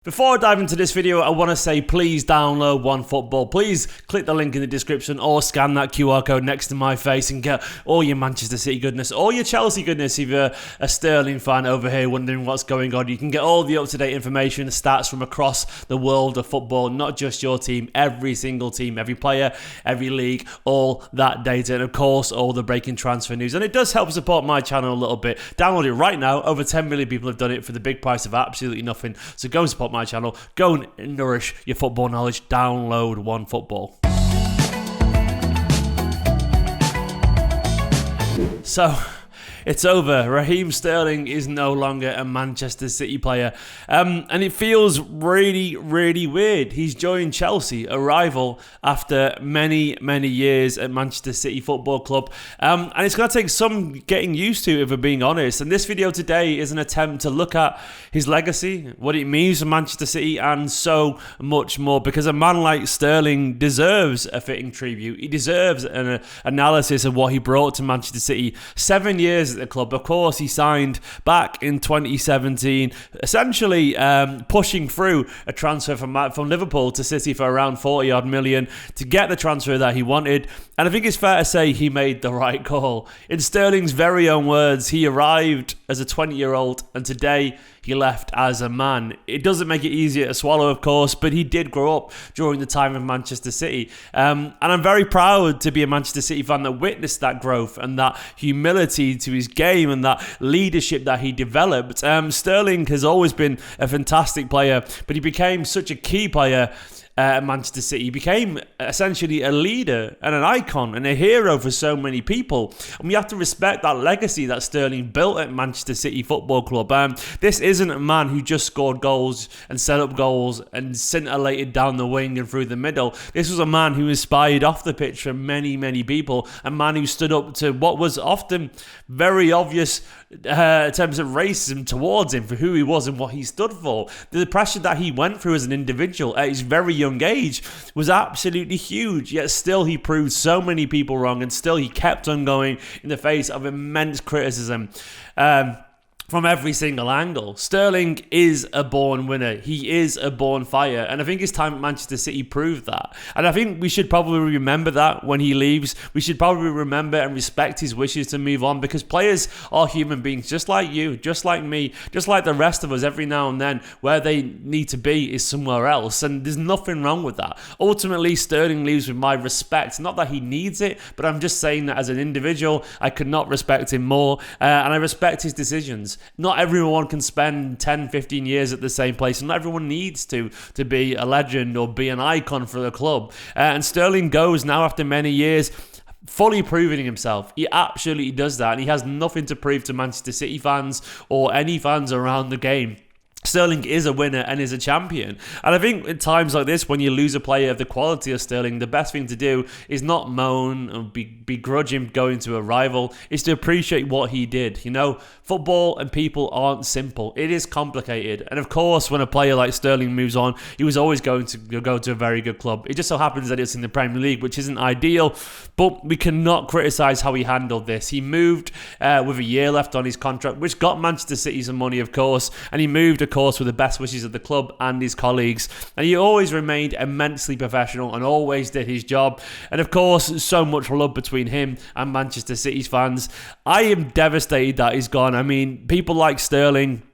Before I dive into this video, I want to say please download OneFootball. Please click the link in the description or scan that QR code next to my face and get all your Manchester City goodness, all your Chelsea goodness if you're a Sterling fan over here wondering what's going on. You can get all the up-to-date information, the stats from across the world of football, not just your team, every single team, every player, every league, all that data, and of course all the breaking transfer news. And it does help support my channel a little bit. Download it right now. Over 10 million people have done it for the big price of absolutely nothing. So go and support my channel, go and nourish your football knowledge. Download OneFootball. So it's over. Raheem Sterling is no longer a Manchester City player. And it feels really, really weird. He's joined Chelsea, a rival, after many, many years at Manchester City Football Club. And it's going to take some getting used to, if we're being honest. And this video today is an attempt to look at his legacy, what it means for Manchester City, and so much more. Because a man like Sterling deserves a fitting tribute. He deserves an analysis of what he brought to Manchester City. 7 years at the club. Of course, he signed back in 2017, essentially pushing through a transfer from Liverpool to City for around 40-odd million to get the transfer that he wanted. And I think it's fair to say he made the right call. In Sterling's very own words, he arrived as a 20-year-old and today he left as a man. It doesn't make it easier to swallow, of course, but he did grow up during the time of Manchester City. And I'm very proud to be a Manchester City fan that witnessed that growth and that humility to his game and that leadership that he developed. Sterling has always been a fantastic player, but he became such a key player at Manchester City. He became essentially a leader and an icon and a hero for so many people. And we have to respect that legacy that Sterling built at Manchester City Football Club. This isn't a man who just scored goals and set up goals and scintillated down the wing and through the middle. This was a man who inspired off the pitch for many, many people. A man who stood up to what was often very obvious in terms of racism towards him for who he was and what he stood for. The pressure that he went through as an individual at his very young age was absolutely huge, yet still he proved so many people wrong and still he kept on going in the face of immense criticism from every single angle. Sterling is a born winner. He is a born fighter. And I think his time at Manchester City proved that. And I think we should probably remember that when he leaves. We should probably remember and respect his wishes to move on, because players are human beings just like you, just like me, just like the rest of us. Every now and then where they need to be is somewhere else. And there's nothing wrong with that. Ultimately, Sterling leaves with my respect. Not that he needs it, but I'm just saying that as an individual, I could not respect him more. And I respect his decisions. Not everyone can spend 10, 15 years at the same place, and not everyone needs to be a legend or be an icon for the club. And Sterling goes now after many years, fully proving himself. He absolutely does that, and he has nothing to prove to Manchester City fans or any fans around the game. Sterling is a winner and is a champion. And I think at times like this, when you lose a player of the quality of Sterling, the best thing to do is not moan and begrudge him going to a rival. Is to appreciate what he did. You know, football and people aren't simple. It is complicated. And of course, when a player like Sterling moves on, he was always going to go to a very good club. It just so happens that it's in the Premier League, which isn't ideal, but we cannot criticise how he handled this. He moved with a year left on his contract, which got Manchester City some money, of course, and he moved, of course, with the best wishes of the club and his colleagues. And he always remained immensely professional and always did his job. And of course, so much love between him and Manchester City's fans. I am devastated that he's gone. I mean, people like Sterling,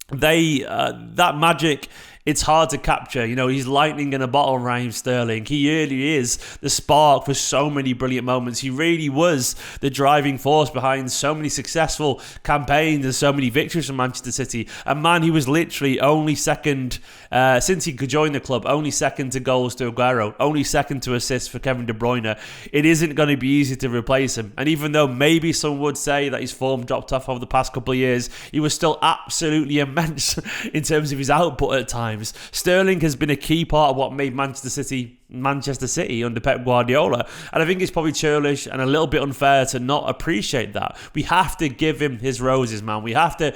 that magic, it's hard to capture. You know, he's lightning in a bottle, Raheem Sterling. He really is the spark for so many brilliant moments. He really was the driving force behind so many successful campaigns and so many victories from Manchester City. A man who was literally only second, since he could join the club, only second to goals to Aguero, only second to assists for Kevin De Bruyne. It isn't going to be easy to replace him. And even though maybe some would say that his form dropped off over the past couple of years, he was still absolutely immense in terms of his output at times. Sterling has been a key part of what made Manchester City under Pep Guardiola, and I think it's probably churlish and a little bit unfair to not appreciate that. We have to give him his roses, man. We have to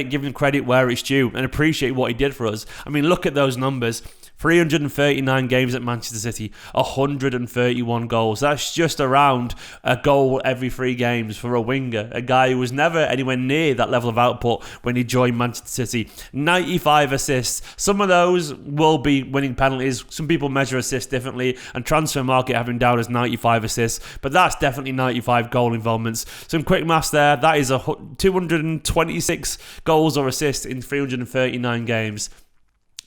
give him credit where it's due and appreciate what he did for us. I mean, look at those numbers. 339 games at Manchester City, 131 goals. That's just around a goal every 3 games for a winger, a guy who was never anywhere near that level of output when he joined Manchester City. 95 assists. Some of those will be winning penalties. Some people measure assists differently, and Transfer Market have him down as 95 assists, but that's definitely 95 goal involvements. Some quick maths there. That is 226 goals or assists in 339 games.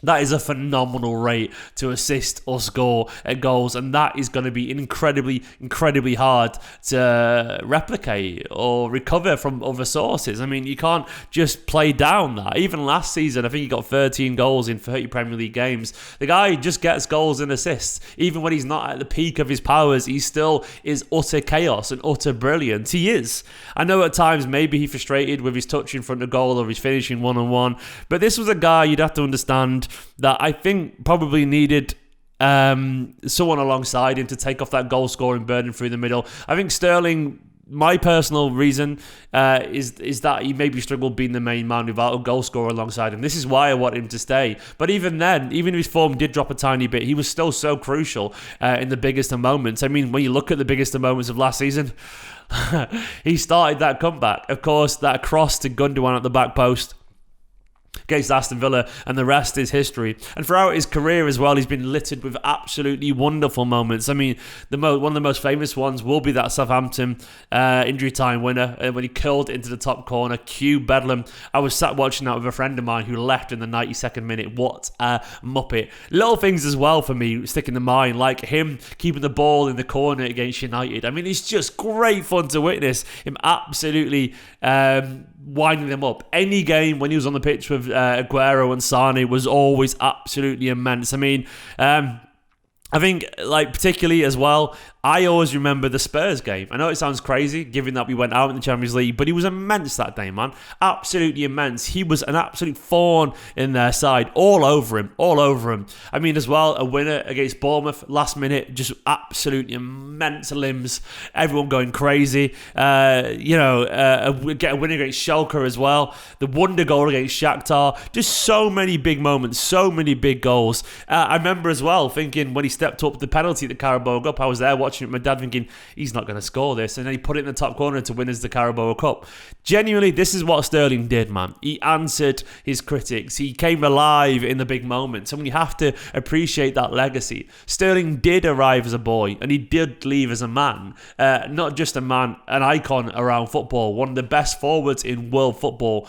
That is a phenomenal rate to assist or score at goals, and that is going to be incredibly, incredibly hard to replicate or recover from other sources. I mean, you can't just play down that. Even last season, I think he got 13 goals in 30 Premier League games. The guy just gets goals and assists. Even when he's not at the peak of his powers, he still is utter chaos and utter brilliance. He is. I know at times maybe he's frustrated with his touch in front of goal or his finishing one-on-one, but this was a guy you'd have to understand that I think probably needed someone alongside him to take off that goal-scoring burden through the middle. I think Sterling, my personal reason is that he maybe struggled being the main man without a goal scorer alongside him. This is why I want him to stay. But even then, even if his form did drop a tiny bit, he was still so crucial in the biggest of moments. I mean, when you look at the biggest of moments of last season, he started that comeback. Of course, that cross to Gundogan at the back post against Aston Villa, and the rest is history. And throughout his career as well, he's been littered with absolutely wonderful moments. I mean, one of the most famous ones will be that Southampton injury time winner when he curled into the top corner. 𝐿𝐞𝐫𝐜𝐡. I was sat watching that with a friend of mine who left in the 92nd minute. What a muppet. Little things as well for me stick in the mind, like him keeping the ball in the corner against United. I mean, it's just great fun to witness him absolutely winding them up. Any game when he was on the pitch with Aguero and Sane was always absolutely immense. I mean, I think, like, particularly as well, I always remember the Spurs game. I know it sounds crazy, given that we went out in the Champions League, but he was immense that day, man. Absolutely immense. He was an absolute thorn in their side. All over him. All over him. I mean, as well, a winner against Bournemouth, last minute, just absolutely immense limbs. Everyone going crazy. Get a winner against Schalke as well. The wonder goal against Shakhtar. Just so many big moments. So many big goals. I remember as well thinking when he stepped up the penalty at the Carabao Cup, I was there watching it with my dad thinking, he's not going to score this, and then he put it in the top corner to win us the Carabao Cup. Genuinely, this is what Sterling did, man. He answered his critics. He came alive in the big moments, and you have to appreciate that legacy. Sterling did arrive as a boy, and he did leave as a man. Not just a man, an icon around football, one of the best forwards in world football.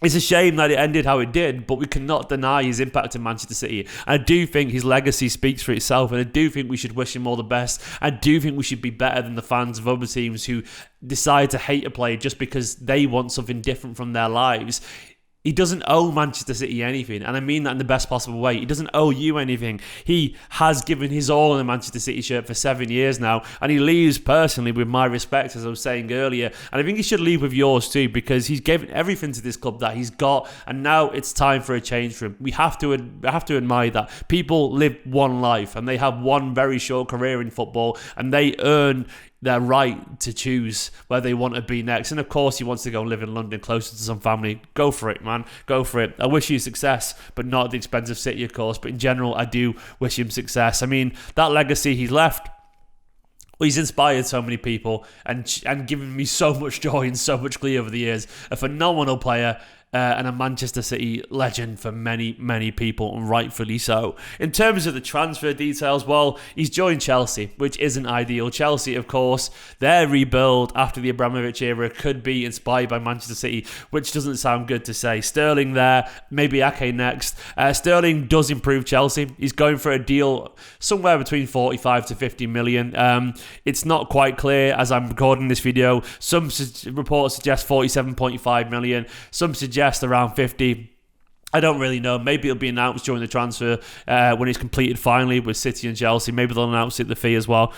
It's a shame that it ended how it did, but we cannot deny his impact in Manchester City. I do think his legacy speaks for itself, and I do think we should wish him all the best. I do think we should be better than the fans of other teams who decide to hate a player just because they want something different from their lives. He doesn't owe Manchester City anything, and I mean that in the best possible way. He doesn't owe you anything. He has given his all in the Manchester City shirt for 7 years now, and he leaves personally with my respect, as I was saying earlier. And I think he should leave with yours too, because he's given everything to this club that he's got, and now it's time for a change for him. We have to admire that. People live one life, and they have one very short career in football, and they earn their right to choose where they want to be next. And of course, he wants to go live in London closer to some family. Go for it, man. Go for it. I wish you success, but not at the expense of City, of course. But in general, I do wish him success. I mean, that legacy he's left, he's inspired so many people and given me so much joy and so much glee over the years. A phenomenal player. And a Manchester City legend for many, many people, and rightfully so. In terms of the transfer details, well, he's joined Chelsea, which isn't ideal. Chelsea, of course, their rebuild after the Abramovich era could be inspired by Manchester City, which doesn't sound good to say. Sterling there, maybe Ake next. Sterling does improve Chelsea. He's going for a deal somewhere between 45 to 50 million. It's not quite clear as I'm recording this video. Some reports suggest 47.5 million. Some suggest around 50. I don't really know. Maybe it'll be announced during the transfer when it's completed finally with City and Chelsea. Maybe they'll announce it, the fee as well.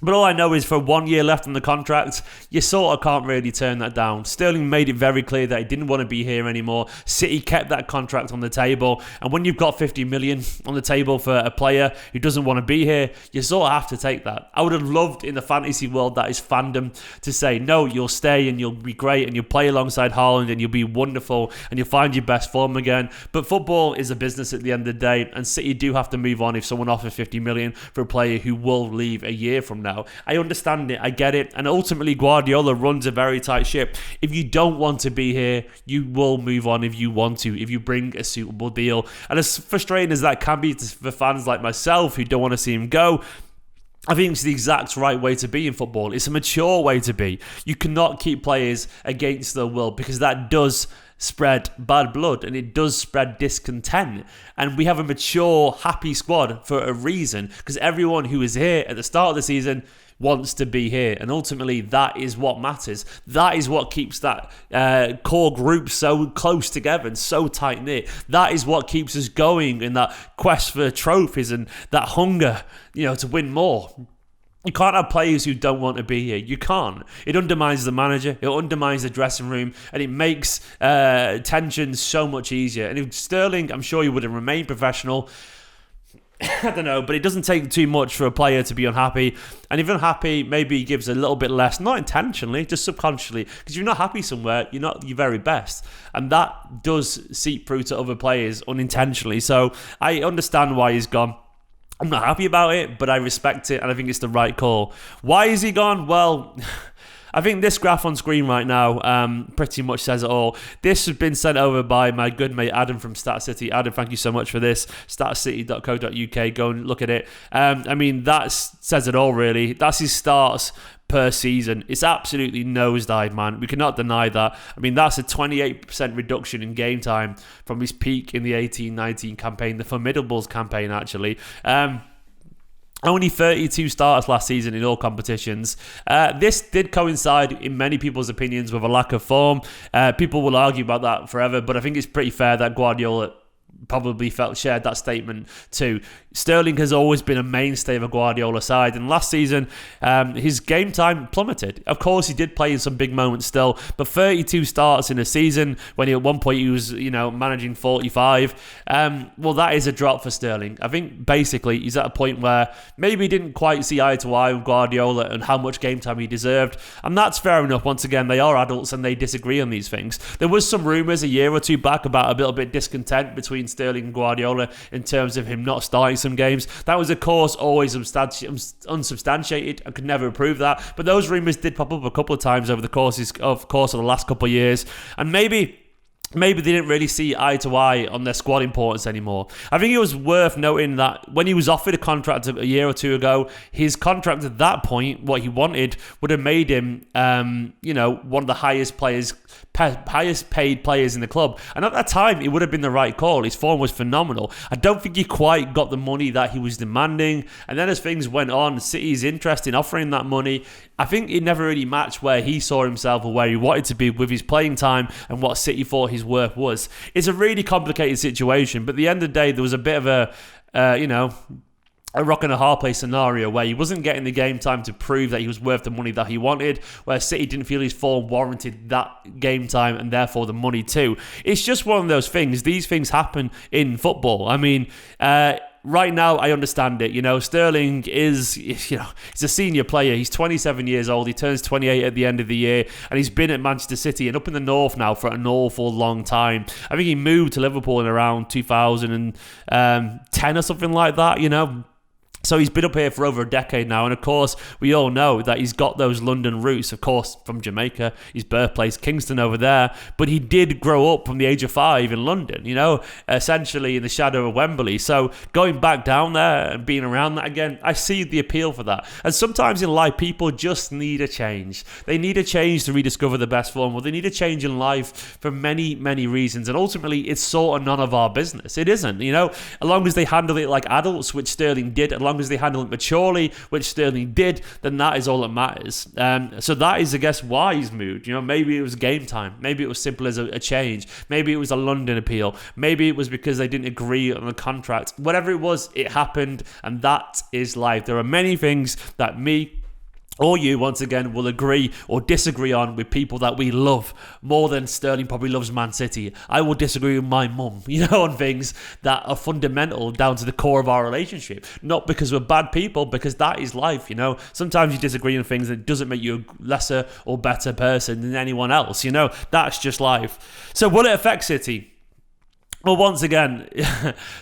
But all I know is for 1 year left on the contract, you sort of can't really turn that down. Sterling made it very clear that he didn't want to be here anymore. City kept that contract on the table. And when you've got 50 million on the table for a player who doesn't want to be here, you sort of have to take that. I would have loved in the fantasy world that is fandom to say, no, you'll stay and you'll be great and you'll play alongside Haaland and you'll be wonderful and you'll find your best form again. But football is a business at the end of the day, and City do have to move on if someone offers 50 million for a player who will leave a year from now. I understand it, I get it, and ultimately Guardiola runs a very tight ship. If you don't want to be here, you will move on if you want to, if you bring a suitable deal. And as frustrating as that can be for fans like myself who don't want to see him go, I think it's the exact right way to be in football. It's a mature way to be. You cannot keep players against their will, because that does spread bad blood and it does spread discontent. And we have a mature, happy squad for a reason, because everyone who is here at the start of the season wants to be here, and ultimately that is what matters. That is what keeps that core group so close together and so tight knit. That is what keeps us going in that quest for trophies and that hunger, to win more. You can't have players who don't want to be here. You can't. It undermines the manager, it undermines the dressing room, and it makes tension so much easier. And if Sterling, I'm sure he would have remained professional. I don't know, but it doesn't take too much for a player to be unhappy. And if you're unhappy, maybe he gives a little bit less, not intentionally, just subconsciously. Because if you're not happy somewhere, you're not your very best. And that does seep through to other players unintentionally. So I understand why he's gone. I'm not happy about it, but I respect it, and I think it's the right call. Why is he gone? Well, I think this graph on screen right now pretty much says it all. This has been sent over by my good mate Adam from Stat City. Adam, thank you so much for this. Statscity.co.uk. Go and look at it. That says it all, really. That's his starts per season. It's absolutely nosedive, man. We cannot deny that. That's a 28% reduction in game time from his peak in the 18-19 campaign, the Formidables campaign, actually. Only 32 starters last season in all competitions. This did coincide, in many people's opinions, with a lack of form. People will argue about that forever, but I think it's pretty fair that Guardiola probably shared that statement too. Sterling has always been a mainstay of a Guardiola side, and last season his game time plummeted. Of course, he did play in some big moments still, but 32 starts in a season when at one point he was managing 45. Well, that is a drop for Sterling. I think basically he's at a point where maybe he didn't quite see eye to eye with Guardiola and how much game time he deserved, and that's fair enough. Once again, they are adults and they disagree on these things. There was some rumours a year or two back about a little bit discontent between Sterling and Guardiola in terms of him not starting some games. That was, of course, always unsubstantiated. I could never prove that, but those rumours did pop up a couple of times over the course of the last couple of years, and maybe they didn't really see eye to eye on their squad importance anymore. I think it was worth noting that when he was offered a contract a year or two ago, his contract at that point, what he wanted, would have made him, one of the highest paid players in the club. And at that time, it would have been the right call. His form was phenomenal. I don't think he quite got the money that he was demanding. And then as things went on, City's interest in offering that money, I think it never really matched where he saw himself or where he wanted to be with his playing time and what City thought his worth was. It's a really complicated situation, but at the end of the day, there was a bit of a rock and a hard place scenario where he wasn't getting the game time to prove that he was worth the money that he wanted, where City didn't feel his form warranted that game time and therefore the money too. It's just one of those things. These things happen in football. Right now, I understand it. Sterling is, he's a senior player. He's 27 years old. He turns 28 at the end of the year, and he's been at Manchester City and up in the north now for an awful long time. I think he moved to Liverpool in around 2010 or something like that, So he's been up here for over a decade now, and of course, we all know that he's got those London roots, of course, from Jamaica, his birthplace, Kingston over there, but he did grow up from the age of 5 in London, essentially in the shadow of Wembley. So going back down there and being around that again, I see the appeal for that. And sometimes in life, people just need a change. They need a change to rediscover the best form, or they need a change in life for many, many reasons, and ultimately, it's sort of none of our business. It isn't, as long as they handle it like adults, which Sterling did, as long as they handle it maturely, which Sterling did, then that is all that matters. So that is, I guess, why he's moved. Maybe it was game time. Maybe it was simple as a change. Maybe it was a London appeal. Maybe it was because they didn't agree on the contract. Whatever it was, it happened, and that is life. There are many things that me, or you, once again, will agree or disagree on with people that we love more than Sterling probably loves Man City. I will disagree with my mum, on things that are fundamental down to the core of our relationship. Not because we're bad people, because that is life, Sometimes you disagree on things that doesn't make you a lesser or better person than anyone else, That's just life. So will it affect City? Well, once again,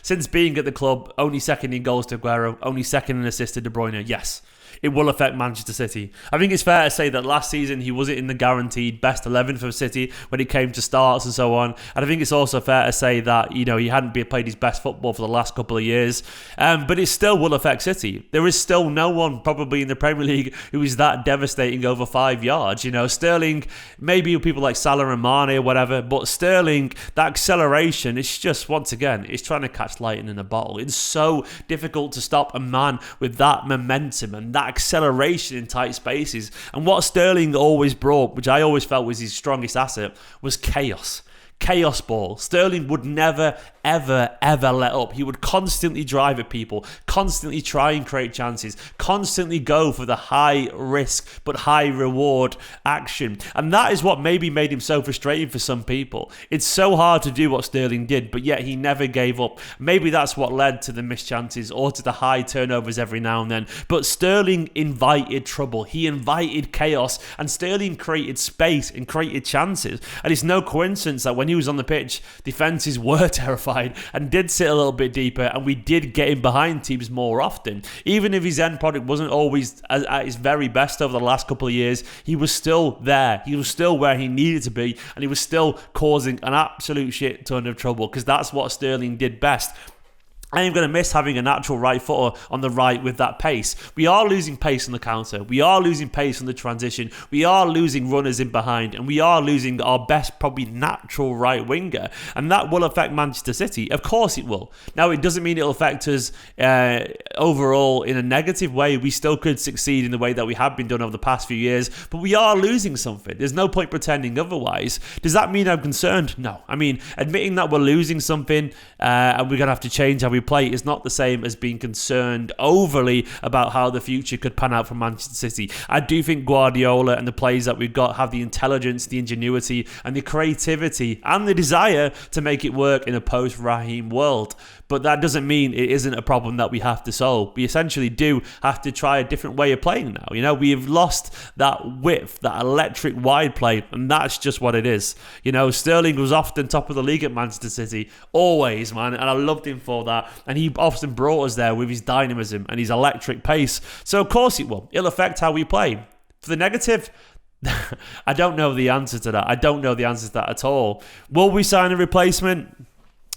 since being at the club, only second in goals to Aguero, only second in assists to De Bruyne, yes. It will affect Manchester City. I think it's fair to say that last season he wasn't in the guaranteed best 11 for City when it came to starts and so on. And I think it's also fair to say that, he hadn't played his best football for the last couple of years. But it still will affect City. There is still no one probably in the Premier League who is that devastating over 5 yards. Sterling, maybe people like Salah and Mane or whatever, but Sterling, that acceleration, it's just, once again, it's trying to catch lightning in a bottle. It's so difficult to stop a man with that momentum and that acceleration in tight spaces. And what Sterling always brought, which I always felt was his strongest asset, was chaos. Chaos ball. Sterling would never, ever, ever let up. He would constantly drive at people, constantly try and create chances, constantly go for the high risk but high reward action. And that is what maybe made him so frustrating for some people. It's so hard to do what Sterling did, but yet he never gave up. Maybe that's what led to the missed chances or to the high turnovers every now and then. But Sterling invited trouble. He invited chaos, and Sterling created space and created chances. And it's no coincidence that when he was on the pitch, defences were terrified and did sit a little bit deeper, and we did get him behind teams more often. Even if his end product wasn't always at his very best over the last couple of years, he was still there. He was still where he needed to be, and he was still causing an absolute shit ton of trouble, because that's what Sterling did best. I am going to miss having a natural right footer on the right with that pace. We are losing pace on the counter. We are losing pace on the transition. We are losing runners in behind. And we are losing our best, probably natural right winger. And that will affect Manchester City. Of course it will. Now, it doesn't mean it'll affect us overall in a negative way. We still could succeed in the way that we have been done over the past few years. But we are losing something. There's no point pretending otherwise. Does that mean I'm concerned? No. I mean, admitting that we're losing something and we're going to have to change how we play is not the same as being concerned overly about how the future could pan out for Manchester City. I do think Guardiola and the players that we've got have the intelligence, the ingenuity and the creativity and the desire to make it work in a post-Raheem world. But that doesn't mean it isn't a problem that we have to solve. We essentially do have to try a different way of playing now. We have lost that width, that electric wide play, and that's just what it is. Sterling was often top of the league at Manchester City, always, man, and I loved him for that. And he often brought us there with his dynamism and his electric pace. So of course it will. It'll affect how we play. For the negative, I don't know the answer to that. I don't know the answer to that at all. Will we sign a replacement?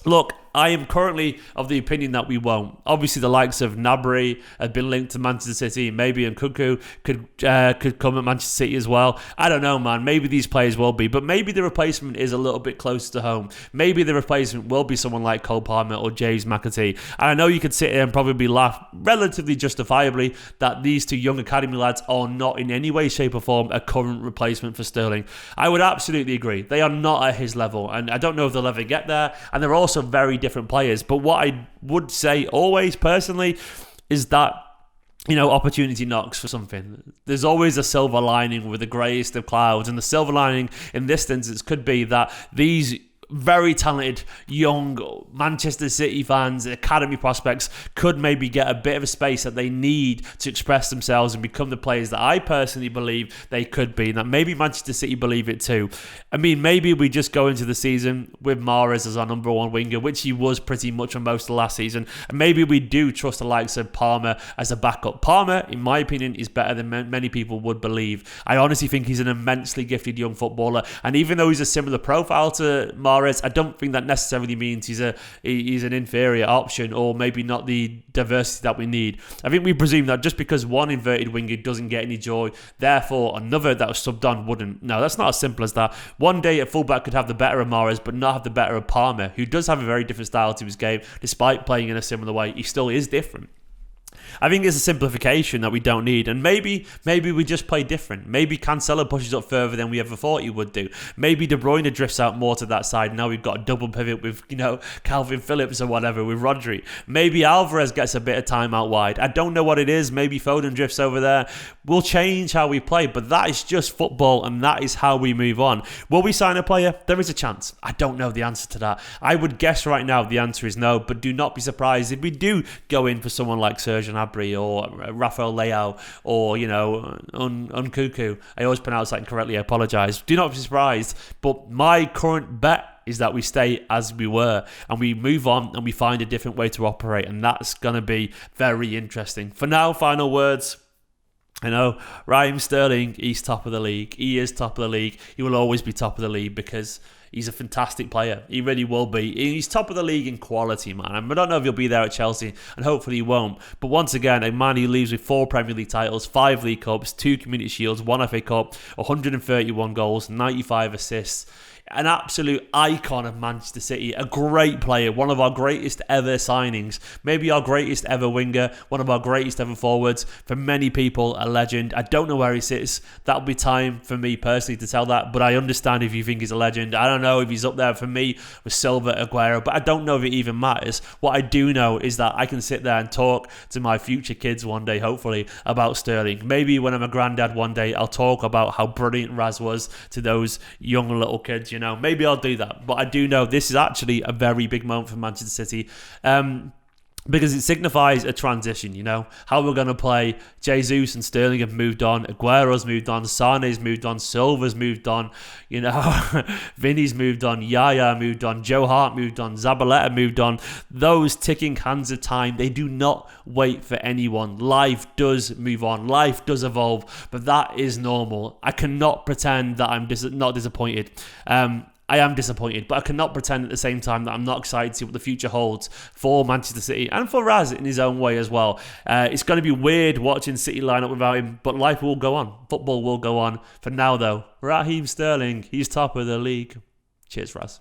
Look, I am currently of the opinion that we won't. Obviously, the likes of Gnabry have been linked to Manchester City. Maybe 𝐌𝐞𝐫𝐜 could come at Manchester City as well. I don't know, man. Maybe these players will be. But maybe the replacement is a little bit closer to home. Maybe the replacement will be someone like Cole Palmer or James McAtee. And I know you could sit here and probably laugh relatively justifiably that these two young academy lads are not in any way, shape or form a current replacement for Sterling. I would absolutely agree. They are not at his level. And I don't know if they'll ever get there. And they're also very different players. But what I would say always personally is that opportunity knocks for something. There's always a silver lining with the greyest of clouds, and the silver lining in this instance could be that these very talented young Manchester City fans, academy prospects, could maybe get a bit of a space that they need to express themselves and become the players that I personally believe they could be, and that maybe Manchester City believe it too. I mean, maybe we just go into the season with Mahrez as our number one winger, which he was pretty much on most of the last season, and maybe we do trust the likes of Palmer as a backup. Palmer, in my opinion, is better than many people would believe. I honestly think he's an immensely gifted young footballer, and even though he's a similar profile to Mahrez, I don't think that necessarily means he's an inferior option, or maybe not the diversity that we need. I think we presume that just because one inverted winger doesn't get any joy, therefore another that was subbed on wouldn't. No, that's not as simple as that. One day a fullback could have the better of Mahrez, but not have the better of Palmer, who does have a very different style to his game. Despite playing in a similar way, he still is different. I think it's a simplification that we don't need, and maybe we just play different. Maybe Cancelo pushes up further than we ever thought he would do. Maybe De Bruyne drifts out more to that side. Now we've got a double pivot with, Calvin Phillips or whatever with Rodri. Maybe Alvarez gets a bit of time out wide. I don't know what it is. Maybe Foden drifts over there. We'll change how we play, but that is just football, and that is how we move on. Will we sign a player? There is a chance. I don't know the answer to that. I would guess right now the answer is no, but do not be surprised if we do go in for someone like 𝐿𝙬𝙨𝙯𝙬𝙀 or Rafael Leao or, 𝐌𝐞𝐫𝐿𝐴. I always pronounce that incorrectly. I apologise. Do not be surprised. But my current bet is that we stay as we were and we move on and we find a different way to operate. And that's going to be very interesting. For now, final words. Raheem Sterling, he's top of the league. He is top of the league. He will always be top of the league because he's a fantastic player. He really will be. He's top of the league in quality, man. I don't know if he'll be there at Chelsea, and hopefully he won't. But once again, a man who leaves with 4 Premier League titles, 5 League Cups, 2 Community Shields, 1 FA Cup, 131 goals, 95 assists. An absolute icon of Manchester City, a great player, one of our greatest ever signings, maybe our greatest ever winger, one of our greatest ever forwards. For many people, a legend. I don't know where he sits. That'll be time for me personally to tell that, but I understand if you think he's a legend. I don't know if he's up there for me with Silva, Aguero, but I don't know if it even matters. What I do know is that I can sit there and talk to my future kids one day, hopefully, about Sterling. Maybe when I'm a granddad one day, I'll talk about how brilliant Raz was to those young little kids, Maybe I'll do that. But I do know this is actually a very big moment for Manchester City. Because it signifies a transition, how we're going to play. Jesus and Sterling have moved on, Aguero's moved on, Sane's moved on, Silva's moved on, Vinny's moved on, Yaya moved on, Joe Hart moved on, Zabaleta moved on. Those ticking hands of time, they do not wait for anyone. Life does move on, life does evolve, but that is normal. I cannot pretend that I'm not disappointed. I am disappointed, but I cannot pretend at the same time that I'm not excited to see what the future holds for Manchester City and for Raz in his own way as well. It's going to be weird watching City line up without him, but life will go on. Football will go on. For now, though, Raheem Sterling, he's top of the league. Cheers, Raz.